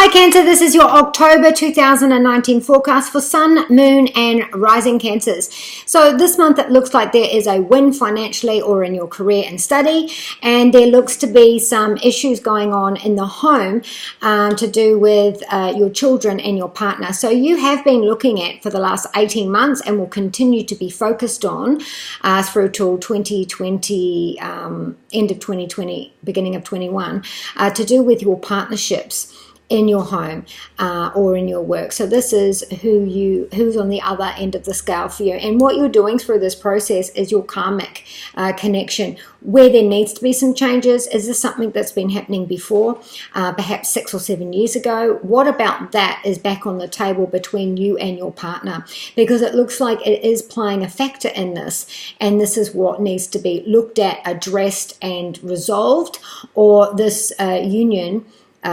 Hi Cancer, this is your October 2019 forecast for Sun, Moon and Rising Cancers. So this month it looks like there is a win financially or in your career and study, and there looks to be some issues going on in the home to do with your children and your partner. So you have been looking at for the last 18 months and will continue to be focused on through till 2020, end of 2020, beginning of 21, to do with your partnerships in your home or in your work. So this is who's on the other end of the scale for you. And what you're doing through this process is your karmic connection, where there needs to be some changes. Is this something that's been happening before, perhaps 6 or 7 years ago? What about that is back on the table between you and your partner? Because it looks like it is playing a factor in this, and this is what needs to be looked at, addressed and resolved, or this union,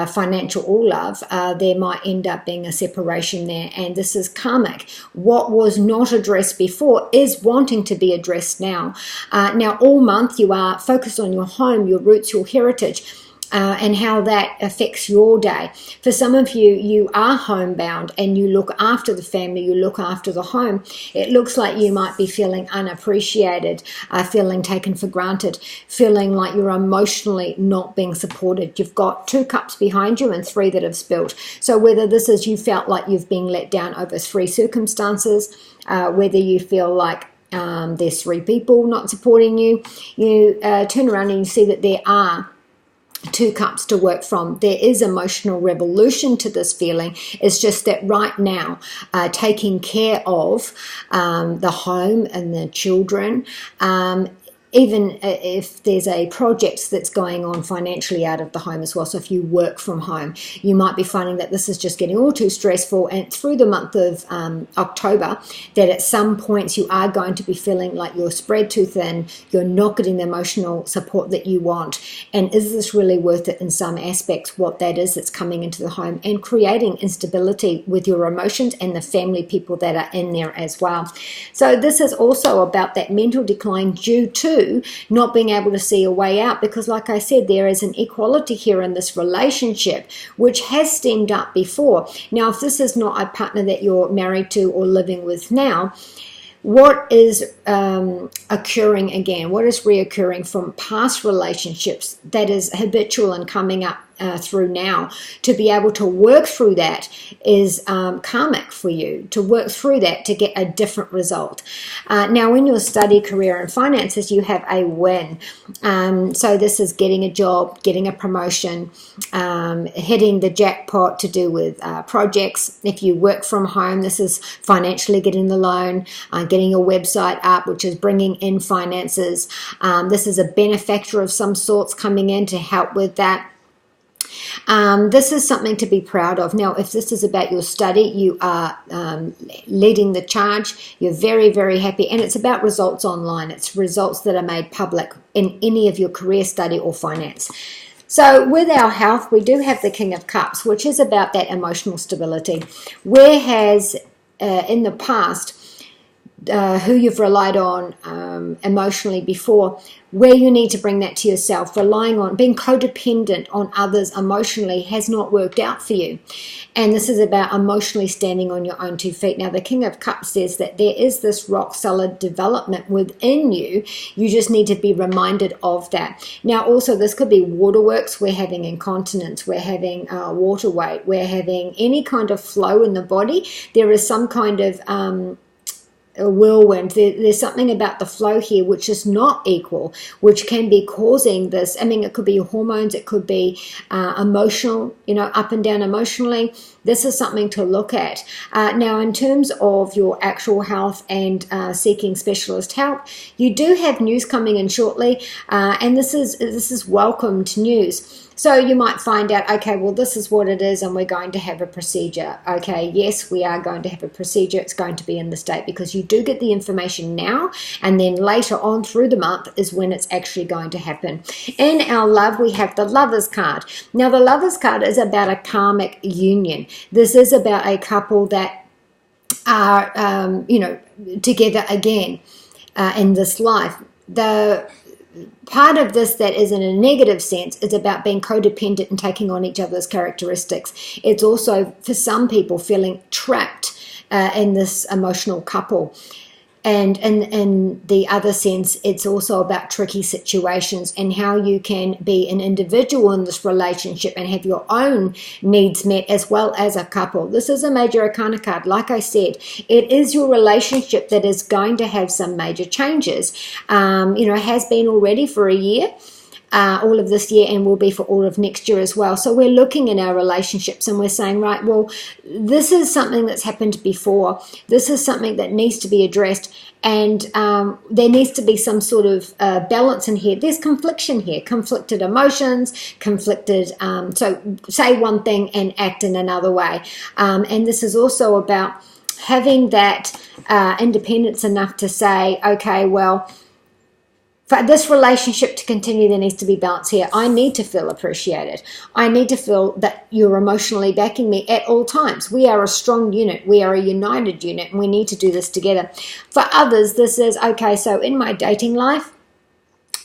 financial or love, there might end up being a separation there, and this is karmic. What was not addressed before is wanting to be addressed now. Now all month you are focused on your home, your roots, your heritage, and how that affects your day. For some of you, you are homebound and you look after the family, you look after the home. It looks like you might be feeling unappreciated, feeling taken for granted, feeling like you're emotionally not being supported. You've got 2 cups behind you and 3 that have spilled. So whether this is you felt like you've been let down over 3 circumstances, whether you feel like there's 3 people not supporting you, you turn around and you see that there are 2 cups to work from. There is emotional revolution to this feeling. It's just that right now, taking care of the home and the children, even if there's a project that's going on financially out of the home as well. So if you work from home, you might be finding that this is just getting all too stressful, and through the month of October, that at some points you are going to be feeling like you're spread too thin, you're not getting the emotional support that you want. And is this really worth it in some aspects, what that is that's coming into the home and creating instability with your emotions and the family people that are in there as well. So this is also about that mental decline due to not being able to see a way out, because like I said, there is an equality here in this relationship which has stemmed up before. Now if this is not a partner that you're married to or living with now, what is occurring again? What is reoccurring from past relationships that is habitual and coming up through now? To be able to work through that is karmic for you, to work through that to get a different result. Now in your study, career and finances, you have a win. So this is getting a job, getting a promotion, hitting the jackpot to do with projects. If you work from home, this is financially getting the loan, getting your website up, which is bringing in finances. This is a benefactor of some sorts coming in to help with that. This is something to be proud of. Now, if this is about your study, you are leading the charge. You're very, very happy. And it's about results online. It's results that are made public in any of your career, study or finance. So with our health, we do have the King of Cups, which is about that emotional stability. Where has, in the past, who you've relied on emotionally before, where you need to bring that to yourself, relying on being codependent on others emotionally has not worked out for you. And this is about emotionally standing on your own 2 feet. Now the King of Cups says that there is this rock solid development within you. You just need to be reminded of that. Now also this could be waterworks. We're having incontinence, we're having water weight, we're having any kind of flow in the body. There is some kind of a whirlwind. There's something about the flow here which is not equal, which can be causing this. I mean, it could be your hormones, it could be emotional, up and down emotionally. This is something to look at. Now, in terms of your actual health and seeking specialist help, you do have news coming in shortly, and this is welcomed news. So you might find out, okay, well, this is what it is, and we're going to have a procedure. Okay, yes, we are going to have a procedure. It's going to be in this date, because you do get the information now, and then later on through the month is when it's actually going to happen. In our love, we have the Lover's card. Now, the Lover's card is about a karmic union. This is about a couple that are, together again in this life. part of this that is in a negative sense is about being codependent and taking on each other's characteristics. It's also, for some people, feeling trapped in this emotional couple. And in the other sense, it's also about tricky situations and how you can be an individual in this relationship and have your own needs met as well as a couple. This is a major arcana card. Like I said, it is your relationship that is going to have some major changes. Has been already for a year. All of this year, and will be for all of next year as well. So we're looking in our relationships and we're saying, right, well, this is something that's happened before. This is something that needs to be addressed, and there needs to be some sort of balance in here. There's confliction here, conflicted emotions, conflicted, so say one thing and act in another way. And this is also about having that independence enough to say, okay, well, for this relationship to continue, there needs to be balance here. I need to feel appreciated. I need to feel that you're emotionally backing me at all times. We are a strong unit. We are a united unit, and we need to do this together. For others, this is, okay, so in my dating life,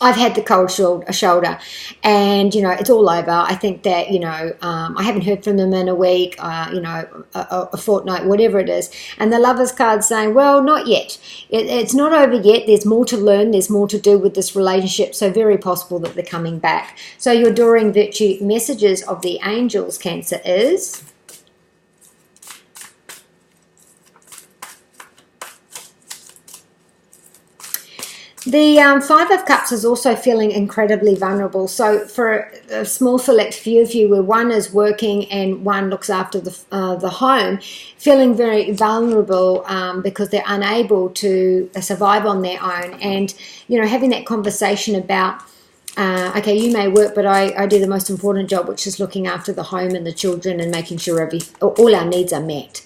I've had the cold shoulder, and, it's all over. I think that, I haven't heard from them in a week, a fortnight, whatever it is. And the Lover's card's saying, well, not yet. It's not over yet. There's more to learn. There's more to do with this relationship. So very possible that they're coming back. So your Adoring Virtue messages of the angels, Cancer, is... The Five of Cups is also feeling incredibly vulnerable. So for a small select few of you where one is working and one looks after the home, feeling very vulnerable because they're unable to survive on their own. And, having that conversation about, okay, you may work, but I do the most important job, which is looking after the home and the children and making sure all our needs are met.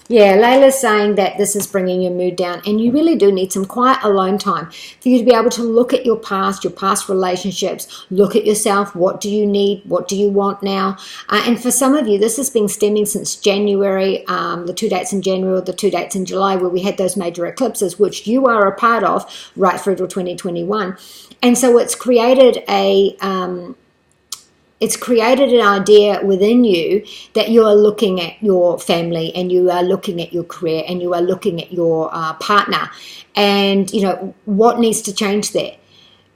Yeah, Layla's saying that this is bringing your mood down, and you really do need some quiet alone time for you to be able to look at your past relationships, look at yourself. What do you need? What do you want now? And for some of you, this has been stemming since January, the 2 dates in January or the 2 dates in July, where we had those major eclipses, which you are a part of right through to 2021. And so it's created It's created an idea within you that you are looking at your family, and you are looking at your career, and you are looking at your partner, and what needs to change there.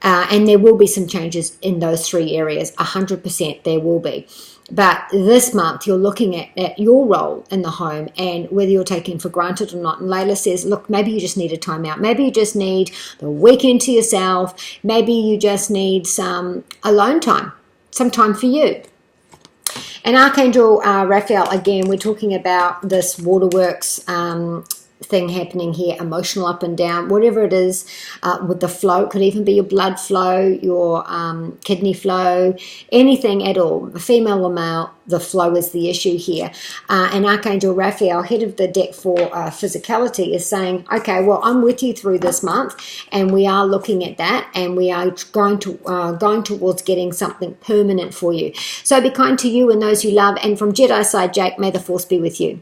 And there will be some changes in those three areas. 100% there will be. But this month you're looking at your role in the home and whether you're taking for granted or not. And Layla says, look, maybe you just need a timeout. Maybe you just need the weekend to yourself. Maybe you just need some alone time. Some time for you. And Archangel Raphael, again, we're talking about this waterworks thing happening here, emotional up and down, whatever it is with the flow. It could even be your blood flow, your kidney flow, anything at all, female or male. The flow is the issue here. And Archangel Raphael, head of the deck for physicality, is saying, okay, well, I'm with you through this month, and we are looking at that, and we are going towards getting something permanent for you. So be kind to you and those you love. And from Jedi side, Jake, may the force be with you.